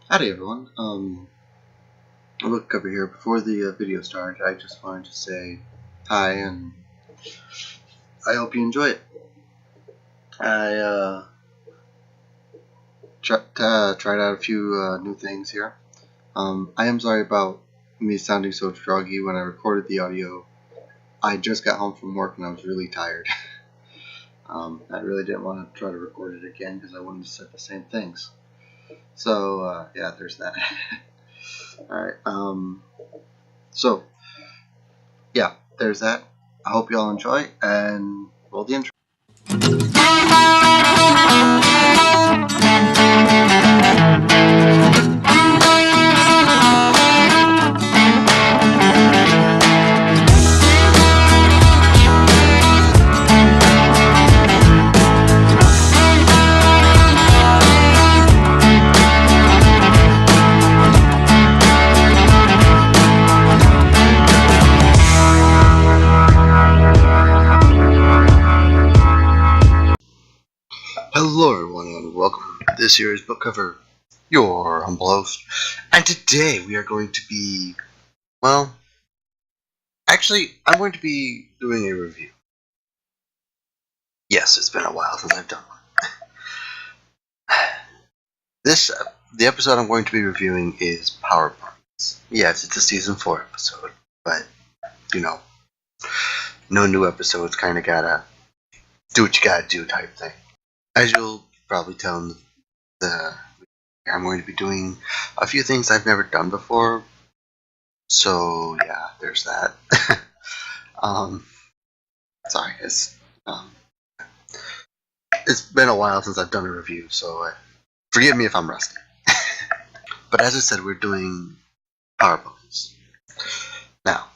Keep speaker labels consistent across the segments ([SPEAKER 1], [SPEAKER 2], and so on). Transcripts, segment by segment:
[SPEAKER 1] Howdy everyone, look over here. Before the video started, I just wanted to say hi and I hope you enjoy it. I tried out a few new things here. I am sorry about me sounding so druggy when I recorded the audio. I just got home from work and I was really tired. I really didn't want to try to record it again because I wanted to say the same things. So, yeah, there's that. Alright, so, yeah, there's that. I hope you all enjoy, and roll the intro. Hello everyone and welcome to this year's book cover, your humble host. And today we are going to be, well, actually I'm going to be doing a review. Yes, it's been a while since I've done one. The episode I'm going to be reviewing is Power Points. Yes, it's a season 4 episode, but, you know, no new episodes, kinda gotta do what you gotta do type thing. As you'll probably tell in I'm going to be doing a few things I've never done before, so yeah, there's that. Sorry, it's been a while since I've done a review, so forgive me if I'm rusty. But as I said, we're doing Power Ponies. Now,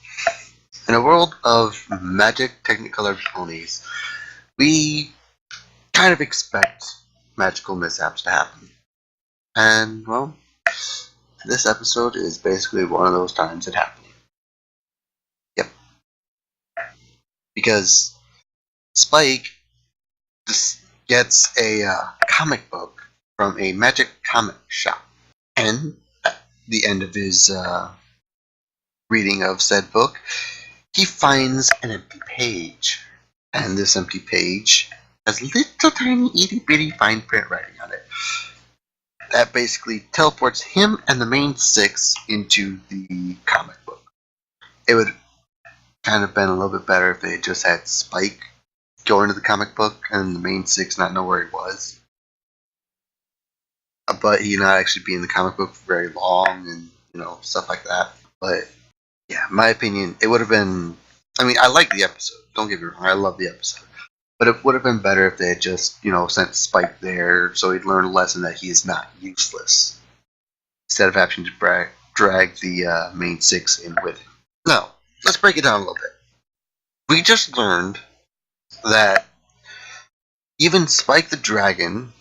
[SPEAKER 1] in a world of magic Technicolor ponies, we kind of expect magical mishaps to happen. And, well, this episode is basically one of those times it happened. Yep. Because Spike just gets a comic book from a magic comic shop. And at the end of his reading of said book, he finds an empty page. And this empty page has little tiny itty bitty fine print writing on it. That basically teleports him and the main 6 into the comic book. It would kind of been a little bit better if they just had Spike go into the comic book and the main 6 not know where he was. But he not actually be in the comic book for very long and, you know, stuff like that. But, yeah, in my opinion, it would have been... I mean, I like the episode. Don't get me wrong, I love the episode. But it would have been better if they had just, you know, sent Spike there so he'd learn a lesson that he is not useless. Instead of having to drag the main 6 in with him. Now, let's break it down a little bit. We just learned that even Spike the Dragon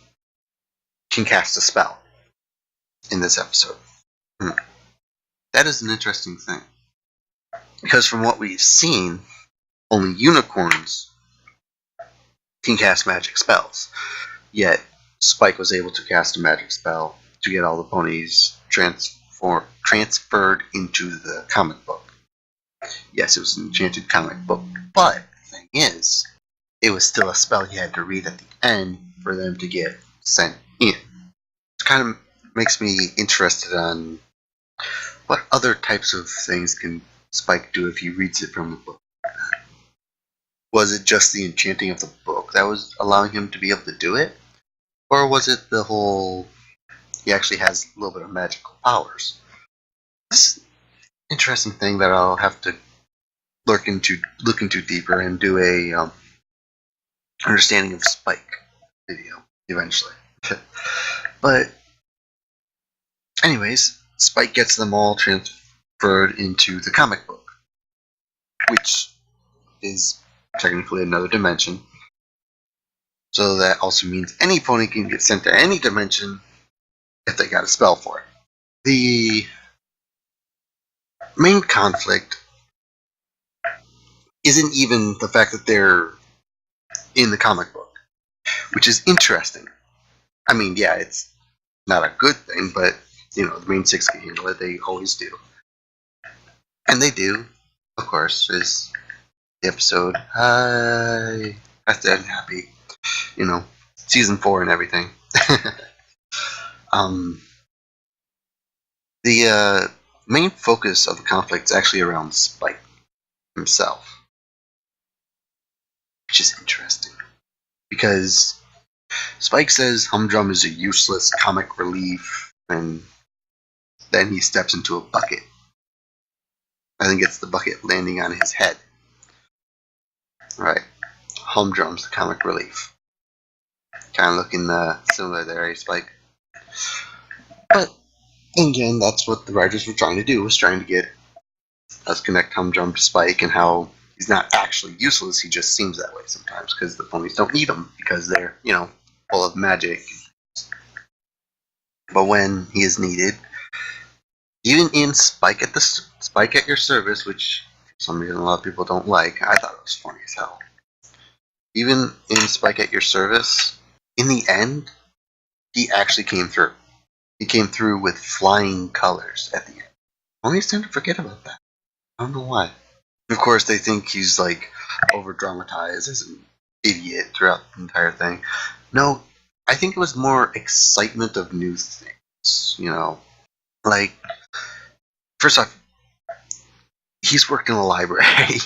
[SPEAKER 1] can cast a spell in this episode. That is an interesting thing. Because from what we've seen, only unicorns can cast magic spells. Yet, Spike was able to cast a magic spell to get all the ponies transferred into the comic book. Yes, it was an enchanted comic book, but the thing is, it was still a spell he had to read at the end for them to get sent in. It kind of makes me interested on what other types of things can Spike do if he reads it from the book. Was it just the enchanting of the book that was allowing him to be able to do it? Or was it the whole... he actually has a little bit of magical powers? This is an interesting thing that I'll have to look into deeper and do a understanding of Spike video eventually. But anyways, Spike gets them all transferred into the comic book, which is technically another dimension. So that also means any pony can get sent to any dimension if they got a spell for it. The main conflict isn't even the fact that they're in the comic book, which is interesting. I mean, yeah, it's not a good thing, but the main six can handle it. They always do. And they do, of course, is the episode, Hi, that's unhappy, season 4 and everything. The main focus of the conflict is actually around Spike himself, which is interesting. Because Spike says Humdrum is a useless comic relief, and then he steps into a bucket. I think it's the bucket landing on his head. Right. Humdrum's the comic relief. Kind of looking similar there, eh, Spike? But, again, that's what the writers were trying to do, was trying to get us connect Humdrum to Spike, and how he's not actually useless, he just seems that way sometimes, because the ponies don't need him, because they're, full of magic. But when he is needed, even in Spike at Your Service, which for some reason a lot of people don't like, I thought it was funny as hell. Even in Spike at Your Service, in the end, he actually came through. He came through with flying colors at the end. Ponies tend to forget about that. I don't know why. Of course, they think he's over dramatized as an idiot throughout the entire thing. No, I think it was more excitement of new things. First off, he's worked in a library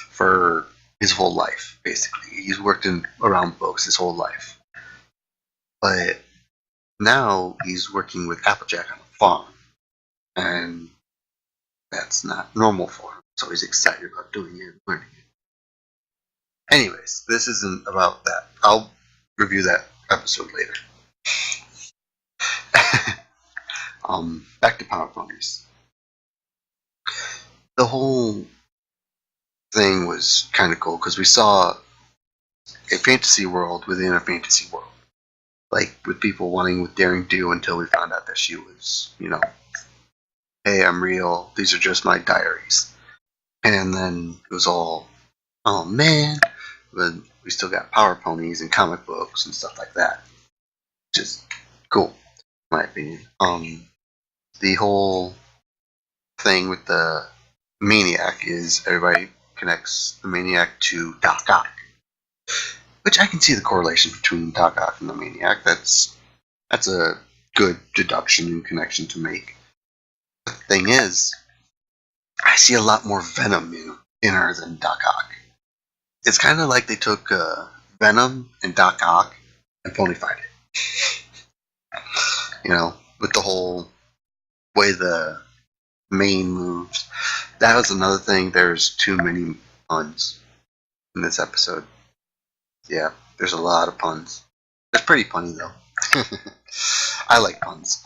[SPEAKER 1] for his whole life, basically. He's worked around books his whole life. But now he's working with Applejack on a farm. And that's not normal for him. So he's excited about doing it and learning it. Anyways, this isn't about that. I'll review that episode later. Back to Power Ponies. The whole thing was kind of cool because we saw a fantasy world within a fantasy world. With people wanting with Daring Do, until we found out that she was, hey, I'm real, these are just my diaries. And then it was all, oh man, but we still got Power Ponies and comic books and stuff like that. Just cool, in my opinion. The whole thing with the Maniac is everybody connects the Maniac to Doc Ock. Which I can see the correlation between Doc Ock and the Maniac. That's a good deduction and connection to make. The thing is, I see a lot more Venom in her than Doc Ock. It's kind of like they took Venom and Doc Ock and ponyfied it. With the whole way the main moves. That was another thing. There's too many puns in this episode. Yeah, there's a lot of puns. It's pretty funny though. I like puns.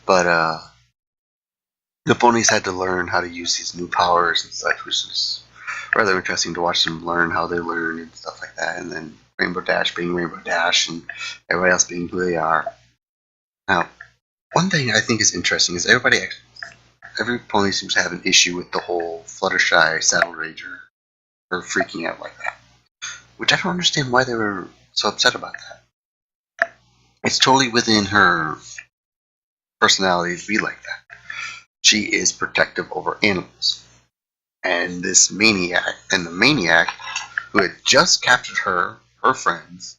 [SPEAKER 1] But the ponies had to learn how to use these new powers and such, which is rather interesting to watch them learn how they learn and stuff like that. And then Rainbow Dash being Rainbow Dash and everybody else being who they are. Now, one thing I think is interesting is every pony seems to have an issue with the whole Fluttershy Saddle Rager or freaking out like that. Which I don't understand why they were so upset about that. It's totally within her personality to be like that. She is protective over animals. And the Maniac, who had just captured her friends,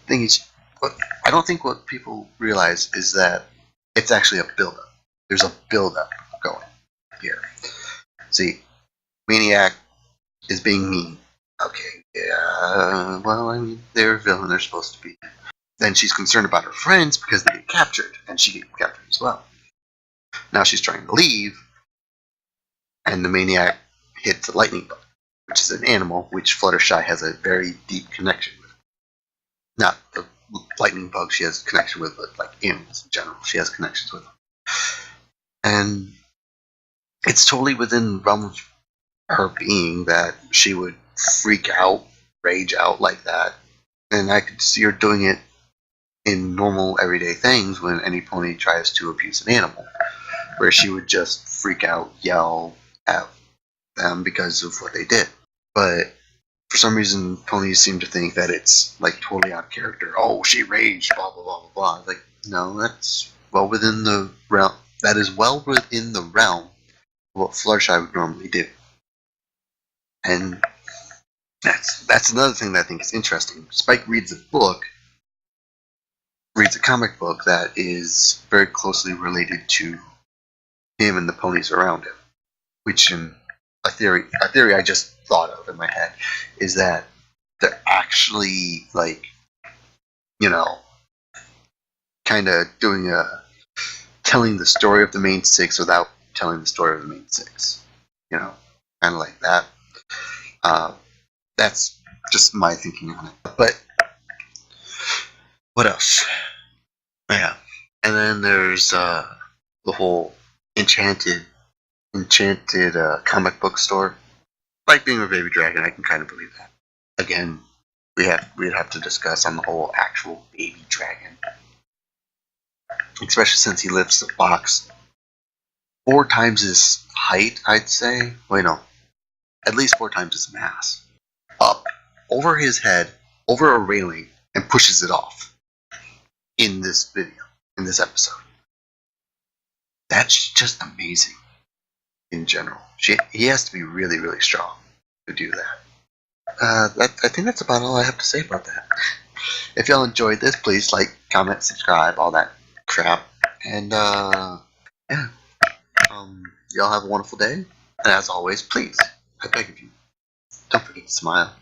[SPEAKER 1] I don't think what people realize is that it's actually a build-up. There's a build-up going here. See, Maniac is being mean. Okay, yeah, well, I mean, they're a villain, they're supposed to be. Then she's concerned about her friends because they get captured, and she gets captured as well. Now she's trying to leave, and the Maniac hits a lightning bug, which is an animal which Fluttershy has a very deep connection with. Not the lightning bug she has a connection with, but animals in general, she has connections with them. And it's totally within the realm of her being that she would freak out, rage out like that. And I could see her doing it in normal everyday things when any pony tries to abuse an animal, where she would just freak out, yell at them because of what they did. But for some reason, ponies seem to think that it's totally out of character. Oh, she raged, blah blah blah blah blah. No, that's well within the realm. That is well within the realm of what Fluttershy would normally do. And that's another thing that I think is interesting. Spike reads a comic book that is very closely related to him and the ponies around him. Which, in a theory I just thought of in my head, is that they're actually like, kind of telling the story of the main six without telling the story of the main six. Kind of like that. That's just my thinking on it. But what else? Yeah, and then there's the whole enchanted comic book store. Like being a baby dragon, I can kind of believe that. Again, we'd have to discuss on the whole actual baby dragon, especially since he lifts the box 4 times his height. I'd say. Wait, no, at least 4 times his mass, up over his head, over a railing, and pushes it off in this episode. That's just amazing. In general, he has to be really, really strong to do that. I think that's about all I have to say about that. If y'all enjoyed this, please like, comment, subscribe, all that crap. And yeah, y'all have a wonderful day. And as always, please, I beg of you, don't forget to smile.